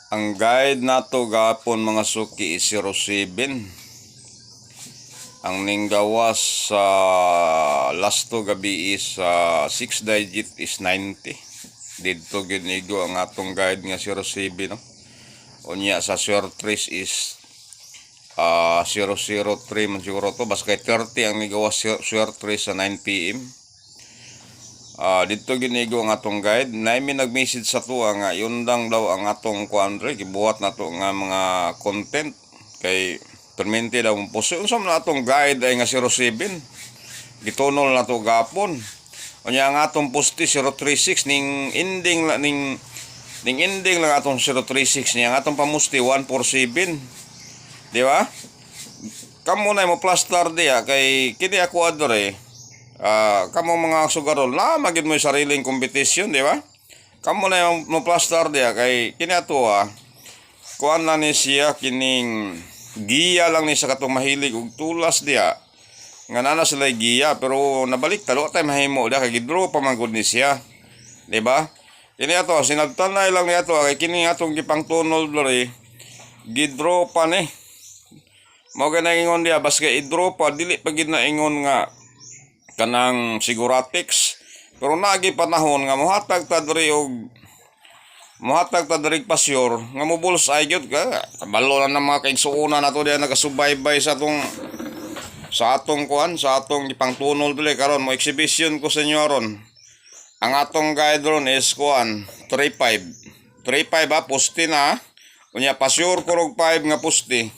Ang guide nato gapon mga suki is 07. Ang ninggawas sa last to gabi is 6 digit is 90. Dito ginigo ang atong guide nga 07, no. Unya sa short trace is 003 man siguro to, basta kay 30 ang nigawas short trace sa 9 PM. Dito ginigo ang atong guide. Naimi nag-message sa tuwa nga yun lang daw ang atong kuandre, gibuhat na to nga mga content kay permente daw puso. Unsa man atong guide ay nga 07. Gitunol na to gapon. Unya ang atong posti 036 ning ending lang atong 036 niya. Ang atong pamusti 147. Di ba? Kamo na mo plaster diya kay kini ako adore. Kamo mga sugarol na magid mo sariling competition, di ba? Kamo na mo plaster diya kay kini ato kuan na ni siya kining giya lang ni sa katong mahilig og tulas diya. Nga nana sila giya pero nabalik talo tay mahimo diya kay gidro pa man gud ni siya. Di ba? Kini ato sinagtanay lang ni ato kay kini atong gipangtunol diri. Gidro pa ni. Mao ka ingon diya baske idro pa dili pa gid na ingon nga kanang siguratics, pero nagi panahon nga mohatag ta diri pasyur nga mobuls ay gyud ka balo na mga kaigsuuna nato diya nagasubaybay sa atong ipangtunol dili karon mo exhibition ko sa inyo ron. Ang atong guide ron is 35 poste na unya pasyur kurog 5 nga poste.